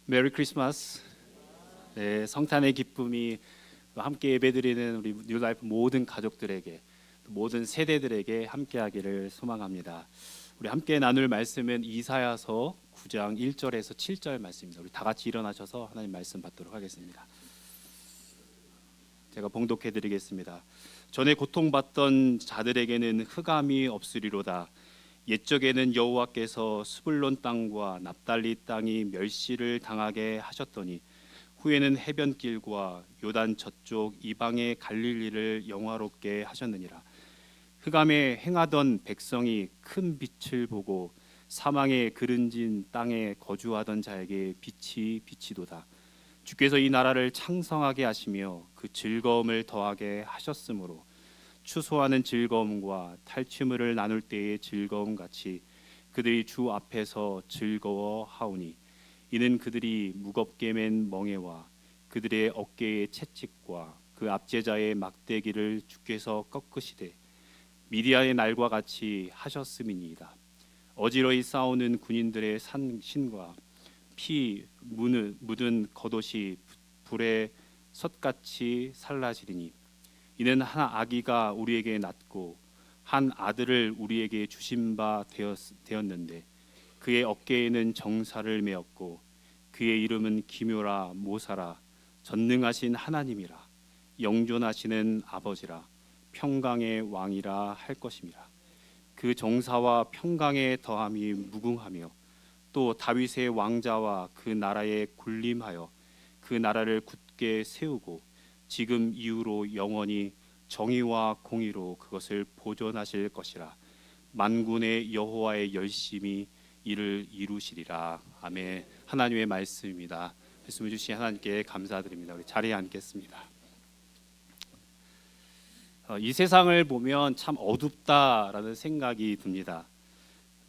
메리 크리스마스. 네, 성탄의 기쁨이 함께 예배드리는 우리 뉴라이프 모든 가족들에게, 모든 세대들에게 함께하기를 소망합니다. 우리 함께 나눌 말씀은 이사야서 9장 1절에서 7절 말씀입니다. 우리 다 같이 일어나셔서 하나님 말씀 받도록 하겠습니다. 제가 봉독해 드리겠습니다. 전에 고통받던 자들에게는 흑암이 없으리로다. 옛적에는 여호와께서 스불론 땅과 납달리 땅이 멸시를 당하게 하셨더니 후에는 해변길과 요단 저쪽 이방의 갈릴리를 영화롭게 하셨느니라. 흑암에 행하던 백성이 큰 빛을 보고 사망의 그른진 땅에 거주하던 자에게 빛이 비치도다. 주께서 이 나라를 창성하게 하시며 그 즐거움을 더하게 하셨으므로 추소하는 즐거움과 탈취물을 나눌 때의 즐거움 같이 그들이 주 앞에서 즐거워하오니 이는 그들이 무겁게 맨 멍에와 그들의 어깨의 채찍과 그 압제자의 막대기를 주께서 꺾으시되 미디아의 날과 같이 하셨음이니이다. 어지러이 싸우는 군인들의 신과 피 묻은 겉옷이 불에 솥같이 살라지리니 이는 한 아기가 우리에게 낳고 한 아들을 우리에게 주신 바 되었는데 그의 어깨에는 정사를 메었고 그의 이름은 기묘라 모사라 전능하신 하나님이라 영존하시는 아버지라 평강의 왕이라 할 것임이라. 그 정사와 평강의 더함이 무궁하며 또 다윗의 왕자와 그 나라에 군림하여 그 나라를 굳게 세우고 지금 이후로 영원히 정의와 공의로 그것을 보존하실 것이라. 만군의 여호와의 열심히 이를 이루시리라. 아멘. 하나님의 말씀입니다. 말씀을 주신 하나님께 감사드립니다. 우리 자리에 앉겠습니다. 이 세상을 보면 참 어둡다라는 생각이 듭니다.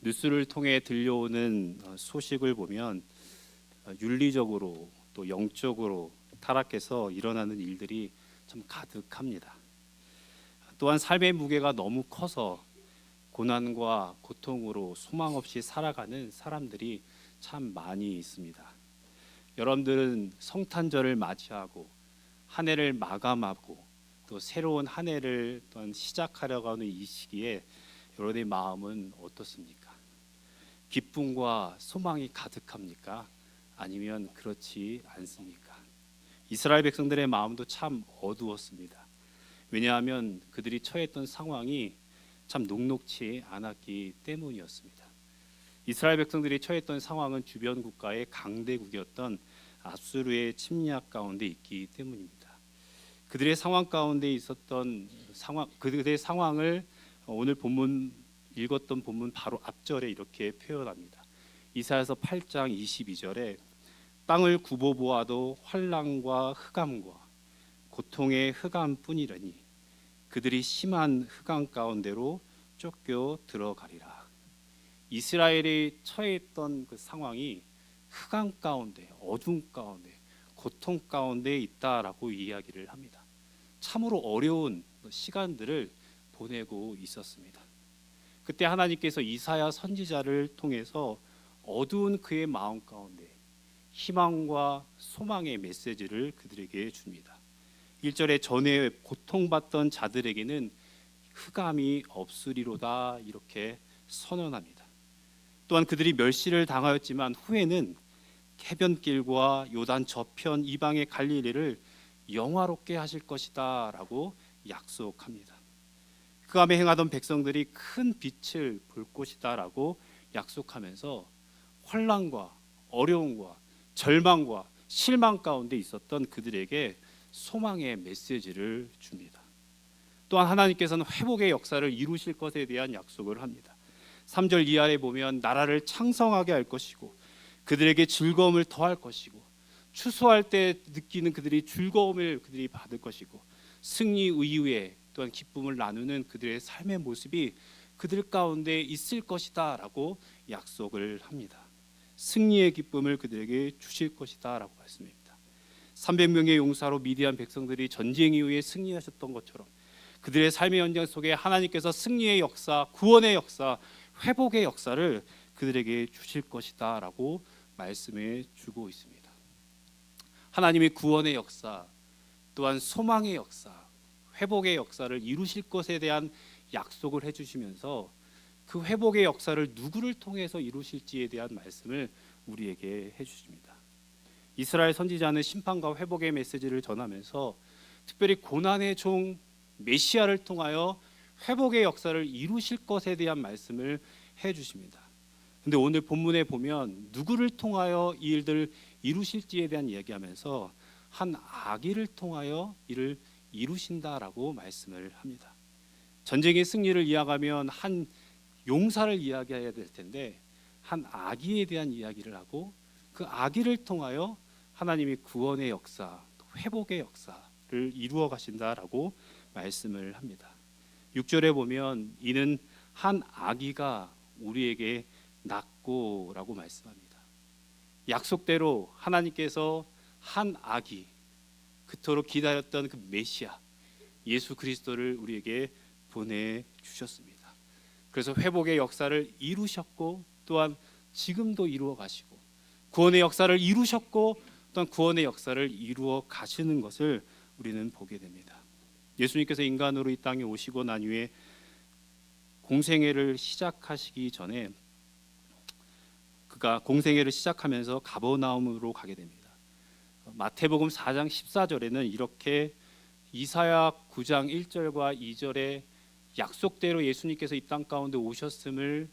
뉴스를 통해 들려오는 소식을 보면 윤리적으로 또 영적으로 타락해서 일어나는 일들이 참 가득합니다. 또한 삶의 무게가 너무 커서 고난과 고통으로 소망 없이 살아가는 사람들이 참 많이 있습니다. 여러분들은 성탄절을 맞이하고 한 해를 마감하고 또 새로운 한 해를 또한 시작하려고 하는 이 시기에 여러분의 마음은 어떻습니까? 기쁨과 소망이 가득합니까? 아니면 그렇지 않습니까? 이스라엘 백성들의 마음도 참 어두웠습니다. 왜냐하면 그들이 처했던 상황이 참 녹록치 않았기 때문이었습니다. 이스라엘 백성들이 처했던 상황은 주변 국가의 강대국이었던 아수르의 침략 가운데 있기 때문입니다. 그들의 상황 가운데 있었던 그들의 상황을 오늘 읽었던 본문 바로 앞절에 이렇게 표현합니다. 이사야서 8장 22절에 땅을 굽어 보아도 환난과 흑암과 고통의 흑암뿐이라니 그들이 심한 흑암 가운데로 쫓겨 들어가리라. 이스라엘이 처했던 그 상황이 흑암 가운데, 어둠 가운데, 고통 가운데 있다라고 이야기를 합니다. 참으로 어려운 시간들을 보내고 있었습니다. 그때 하나님께서 이사야 선지자를 통해서 어두운 그의 마음 가운데 희망과 소망의 메시지를 그들에게 줍니다. 1절에 전에 고통받던 자들에게는 흑암이 없으리로다 이렇게 선언합니다. 또한 그들이 멸시를 당하였지만 후에는 해변길과 요단 저편 이방의 갈릴리를 영화롭게 하실 것이다 라고 약속합니다. 흑암에 행하던 백성들이 큰 빛을 볼 것이다 라고 약속하면서 환난과 어려움과 절망과 실망 가운데 있었던 그들에게 소망의 메시지를 줍니다. 또한 하나님께서는 회복의 역사를 이루실 것에 대한 약속을 합니다. 3절 이하에 보면 나라를 창성하게 할 것이고 그들에게 즐거움을 더할 것이고 추수할 때 느끼는 그들이 즐거움을 그들이 받을 것이고 승리 이후에 또한 기쁨을 나누는 그들의 삶의 모습이 그들 가운데 있을 것이다 라고 약속을 합니다. 승리의 기쁨을 그들에게 주실 것이다 라고 말씀합니다. 300명의 용사로 미디안 백성들이 전쟁 이후에 승리하셨던 것처럼 그들의 삶의 현장 속에 하나님께서 승리의 역사, 구원의 역사, 회복의 역사를 그들에게 주실 것이다 라고 말씀해 주고 있습니다. 하나님이 구원의 역사, 또한 소망의 역사, 회복의 역사를 이루실 것에 대한 약속을 해주시면서 그 회복의 역사를 누구를 통해서 이루실지에 대한 말씀을 우리에게 해주십니다. 이스라엘 선지자는 심판과 회복의 메시지를 전하면서 특별히 고난의 종 메시아를 통하여 회복의 역사를 이루실 것에 대한 말씀을 해주십니다. 근데 오늘 본문에 보면 누구를 통하여 이 일들을 이루실지에 대한 이야기하면서 한 아기를 통하여 이를 이루신다라고 말씀을 합니다. 전쟁의 승리를 이야기하면 한 용사를 이야기해야 될 텐데 한 아기에 대한 이야기를 하고 그 아기를 통하여 하나님이 구원의 역사, 회복의 역사를 이루어 가신다라고 말씀을 합니다. 6절에 보면 이는 한 아기가 우리에게 낳고라고 말씀합니다. 약속대로 하나님께서 한 아기, 그토록 기다렸던 그 메시아 예수 그리스도를 우리에게 보내주셨습니다. 그래서 회복의 역사를 이루셨고 또한 지금도 이루어 가시고 구원의 역사를 이루셨고 또한 구원의 역사를 이루어 가시는 것을 우리는 보게 됩니다. 예수님께서 인간으로 이 땅에 오시고 난 후에 공생애를 시작하시기 전에 그가 공생애를 시작하면서 가버나움으로 가게 됩니다. 마태복음 4장 14절에는 이렇게 이사야 9장 1절과 2절에 약속대로 예수님께서 이 땅 가운데 오셨음을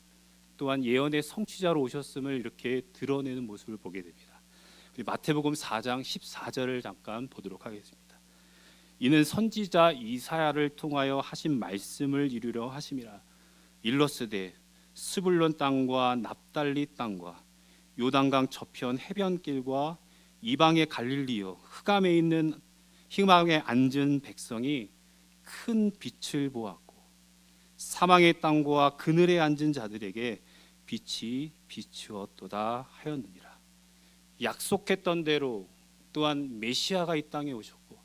또한 예언의 성취자로 오셨음을 이렇게 드러내는 모습을 보게 됩니다. 마태복음 4장 14절을 잠깐 보도록 하겠습니다. 이는 선지자 이사야를 통하여 하신 말씀을 이루려 하심이라. 일러스되 스불론 땅과 납달리 땅과 요단강 저편 해변길과 이방의 갈릴리요 흑암에 있는 희망에 앉은 백성이 큰 빛을 보았고 사망의 땅과 그늘에 앉은 자들에게 빛이 비추었도다 하였느니라. 약속했던 대로 또한 메시아가 이 땅에 오셨고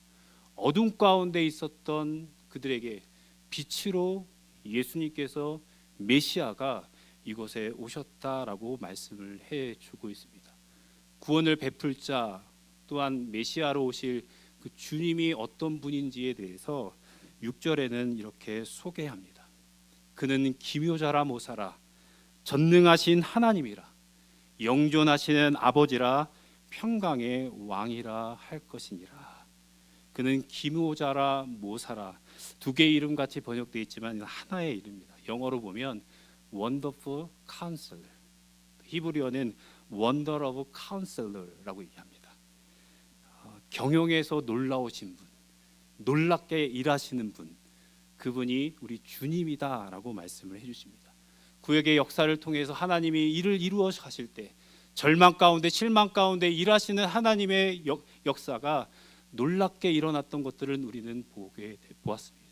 어둠 가운데 있었던 그들에게 빛으로 예수님께서 메시아가 이곳에 오셨다라고 말씀을 해주고 있습니다. 구원을 베풀 자 또한 메시아로 오실 그 주님이 어떤 분인지에 대해서 6절에는 이렇게 소개합니다. 그는 기묘자라 모사라 전능하신 하나님이라 영존하시는 아버지라 평강의 왕이라 할 것이니라. 그는 기묘자라 모사라 두 개의 이름 같이 번역되어 있지만 하나의 이름입니다. 영어로 보면 Wonderful Counselor, 히브리어는 Wonder of Counselor라고 얘기합니다. 경영에서 놀라우신 분, 놀랍게 일하시는 분, 그분이 우리 주님이다라고 말씀을 해주십니다. 구약의 역사를 통해서 하나님이 일을 이루어 가실 때 절망 가운데 실망 가운데 일하시는 하나님의 역사가 놀랍게 일어났던 것들을 우리는 보았습니다.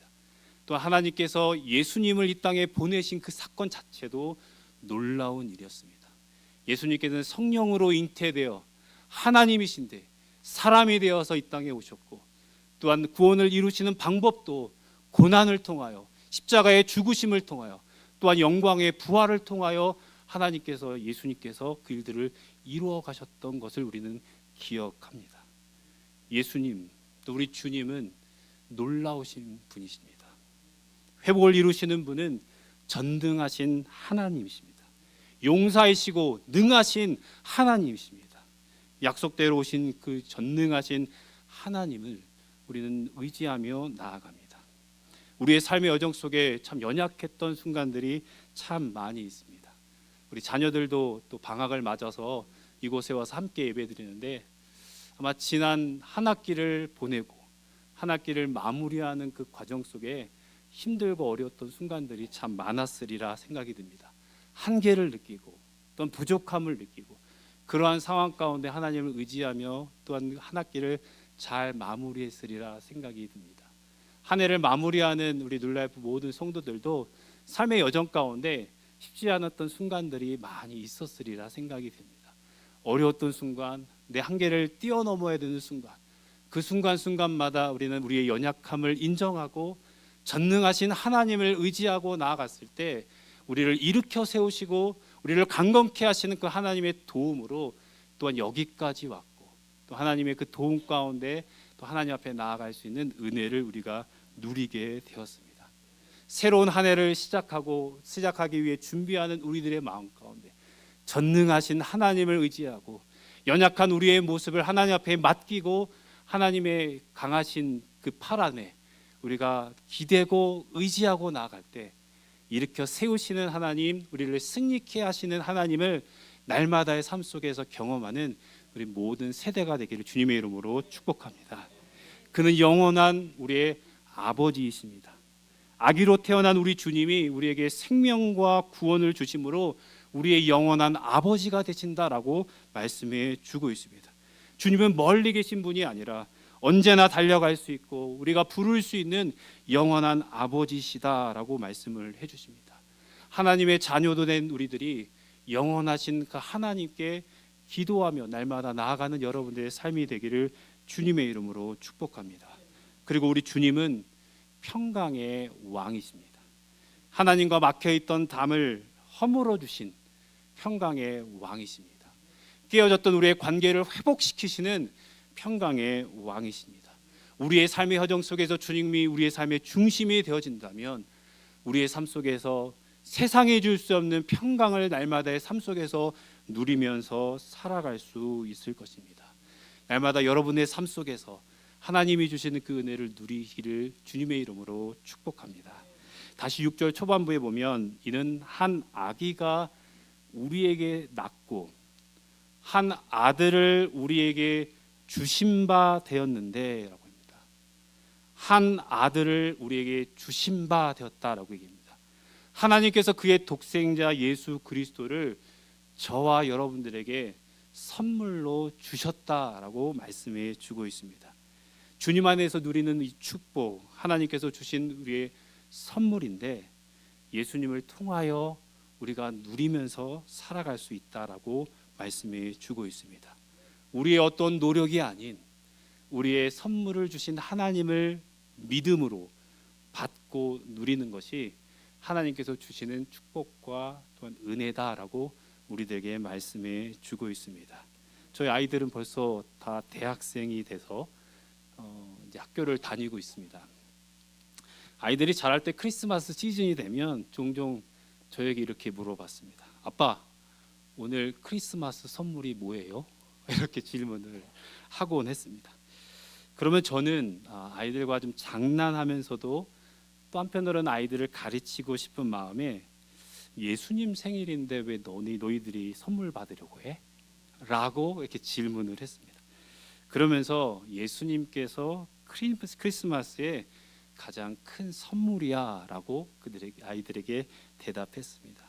또 하나님께서 예수님을 이 땅에 보내신 그 사건 자체도 놀라운 일이었습니다. 예수님께서는 성령으로 잉태되어 하나님이신데 사람이 되어서 이 땅에 오셨고 또한 구원을 이루시는 방법도 고난을 통하여 십자가의 죽으심을 통하여 또한 영광의 부활을 통하여 하나님께서 예수님께서 그 일들을 이루어 가셨던 것을 우리는 기억합니다. 예수님 또 우리 주님은 놀라우신 분이십니다. 회복을 이루시는 분은 전능하신 하나님이십니다. 용사이시고 능하신 하나님이십니다. 약속대로 오신 그 전능하신 하나님을 우리는 의지하며 나아갑니다. 우리의 삶의 여정 속에 참 연약했던 순간들이 참 많이 있습니다. 우리 자녀들도 또 방학을 맞아서 이곳에 와서 함께 예배드리는데 아마 지난 한 학기를 보내고 한 학기를 마무리하는 그 과정 속에 힘들고 어려웠던 순간들이 참 많았으리라 생각이 듭니다. 한계를 느끼고 또한 부족함을 느끼고 그러한 상황 가운데 하나님을 의지하며 또한 한 학기를 잘 마무리했으리라 생각이 듭니다. 한 해를 마무리하는 우리 뉴라이프 모든 성도들도 삶의 여정 가운데 쉽지 않았던 순간들이 많이 있었으리라 생각이 됩니다. 어려웠던 순간, 내 한계를 뛰어넘어야 되는 순간, 그 순간순간마다 우리는 우리의 연약함을 인정하고 전능하신 하나님을 의지하고 나아갔을 때 우리를 일으켜 세우시고 우리를 강건케 하시는 그 하나님의 도움으로 또한 여기까지 왔고 또 하나님의 그 도움 가운데 또 하나님 앞에 나아갈 수 있는 은혜를 우리가 누리게 되었습니다. 새로운 한 해를 시작하기 위해 준비하는 우리들의 마음 가운데 전능하신 하나님을 의지하고 연약한 우리의 모습을 하나님 앞에 맡기고 하나님의 강하신 그 팔 안에 우리가 기대고 의지하고 나아갈 때 일으켜 세우시는 하나님, 우리를 승리케 하시는 하나님을 날마다의 삶 속에서 경험하는 우리 모든 세대가 되기를 주님의 이름으로 축복합니다. 그는 영원한 우리의 아버지이십니다. 아기로 태어난 우리 주님이 우리에게 생명과 구원을 주심으로 우리의 영원한 아버지가 되신다라고 말씀해 주고 있습니다. 주님은 멀리 계신 분이 아니라 언제나 달려갈 수 있고 우리가 부를 수 있는 영원한 아버지시다라고 말씀을 해주십니다. 하나님의 자녀도 된 우리들이 영원하신 그 하나님께 기도하며 날마다 나아가는 여러분들의 삶이 되기를 주님의 이름으로 축복합니다. 그리고 우리 주님은 평강의 왕이십니다. 하나님과 막혀있던 담을 허물어 주신 평강의 왕이십니다. 깨어졌던 우리의 관계를 회복시키시는 평강의 왕이십니다. 우리의 삶의 여정 속에서 주님이 우리의 삶의 중심이 되어진다면 우리의 삶 속에서 세상에 줄 수 없는 평강을 날마다의 삶 속에서 누리면서 살아갈 수 있을 것입니다. 날마다 여러분의 삶 속에서 하나님이 주시는 그 은혜를 누리기를 주님의 이름으로 축복합니다. 다시 6절 초반부에 보면 이는 한 아기가 우리에게 낳고 한 아들을 우리에게 주신 바 되었는데 라고 합니다. 한 아들을 우리에게 주신 바 되었다라고 얘기합니다. 하나님께서 그의 독생자 예수 그리스도를 저와 여러분들에게 선물로 주셨다라고 말씀해 주고 있습니다. 주님 안에서 누리는 이 축복, 하나님께서 주신 우리의 선물인데 예수님을 통하여 우리가 누리면서 살아갈 수 있다라고 말씀해 주고 있습니다. 우리의 어떤 노력이 아닌 우리의 선물을 주신 하나님을 믿음으로 받고 누리는 것이 하나님께서 주시는 축복과 또한 은혜다라고 우리들에게 말씀해 주고 있습니다. 저희 아이들은 벌써 다 대학생이 돼서 이제 학교를 다니고 있습니다. 아이들이 자랄 때 크리스마스 시즌이 되면 종종 저에게 이렇게 물어봤습니다. 아빠, 오늘 크리스마스 선물이 뭐예요? 이렇게 질문을 하곤 했습니다. 그러면 저는 아이들과 좀 장난하면서도 또 한편으로는 아이들을 가르치고 싶은 마음에 예수님 생일인데 왜 너희들이 선물 받으려고 해? 라고 이렇게 질문을 했습니다. 그러면서 예수님께서 크리스마스에 가장 큰 선물이야 라고 아이들에게 대답했습니다.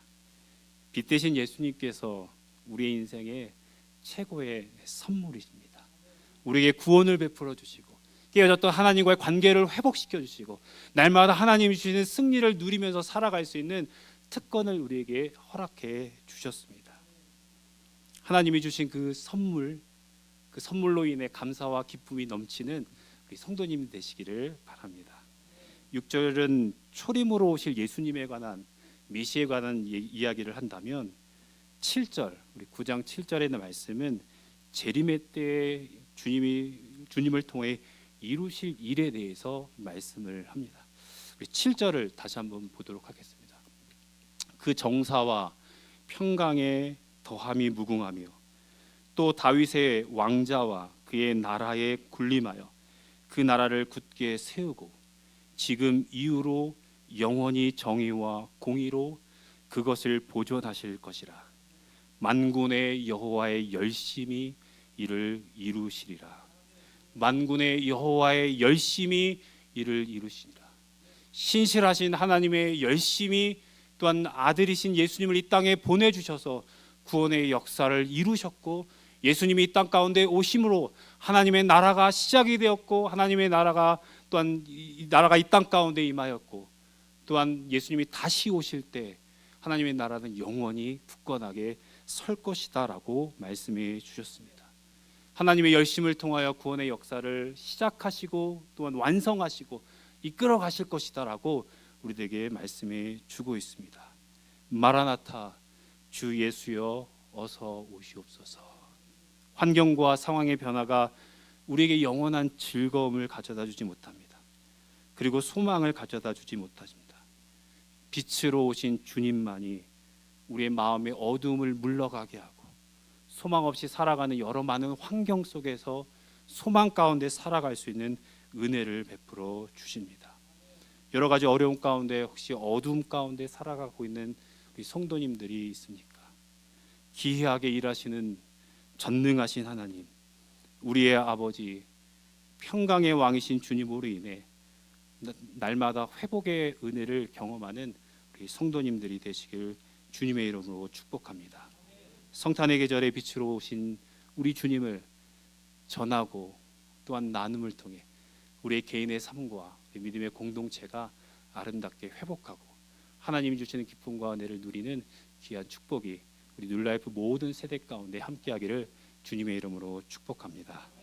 빛 대신 예수님께서 우리의 인생에 최고의 선물이십니다. 우리에게 구원을 베풀어 주시고 깨어졌던 하나님과의 관계를 회복시켜 주시고 날마다 하나님이 주시는 승리를 누리면서 살아갈 수 있는 특권을 우리에게 허락해 주셨습니다. 하나님이 주신 그 선물로 인해 감사와 기쁨이 넘치는 우리 성도님 되시기를 바랍니다. 6절은 초림으로 오실 예수님에 관한 메시에 관한 이야기를 한다면 7절, 우리 9장 7절에 있는 말씀은 재림의 때에 주님을 통해 이루실 일에 대해서 말씀을 합니다. 우리 7절을 다시 한번 보도록 하겠습니다. 그 정사와 평강에 더함이 무궁하며 또 다윗의 왕자와 그의 나라에 군림하여 그 나라를 굳게 세우고 지금 이후로 영원히 정의와 공의로 그것을 보존하실 것이라. 만군의 여호와의 열심히 이를 이루시리라. 만군의 여호와의 열심히 이를 이루시리라. 신실하신 하나님의 열심히 또한 아들이신 예수님을 이 땅에 보내주셔서 구원의 역사를 이루셨고 예수님이 이 땅 가운데 오심으로 하나님의 나라가 시작이 되었고 하나님의 나라가 또한 이 나라가 이 땅 가운데 임하였고 또한 예수님이 다시 오실 때 하나님의 나라는 영원히 굳건하게 설 것이다라고 말씀해 주셨습니다. 하나님의 열심을 통하여 구원의 역사를 시작하시고 또한 완성하시고 이끌어 가실 것이다라고 우리들에게 말씀해 주고 있습니다. 마라나타, 주 예수여 어서 오시옵소서. 환경과 상황의 변화가 우리에게 영원한 즐거움을 가져다 주지 못합니다. 그리고 소망을 가져다 주지 못합니다. 빛으로 오신 주님만이 우리의 마음의 어두움을 물러가게 하고 소망 없이 살아가는 여러 많은 환경 속에서 소망 가운데 살아갈 수 있는 은혜를 베풀어 주십니다. 여러 가지 어려움 가운데 혹시 어두움 가운데 살아가고 있는 우리 성도님들이 있습니까? 기이하게 일하시는 전능하신 하나님, 우리의 아버지, 평강의 왕이신 주님으로 인해 날마다 회복의 은혜를 경험하는 우리 성도님들이 되시길 주님의 이름으로 축복합니다. 성탄의 계절에 빛으로 오신 우리 주님을 전하고 또한 나눔을 통해 우리의 개인의 삶과 믿음의 공동체가 아름답게 회복하고 하나님이 주시는 기쁨과 은혜를 누리는 귀한 축복이 우리 뉴라이프 모든 세대 가운데 함께하기를 주님의 이름으로 축복합니다.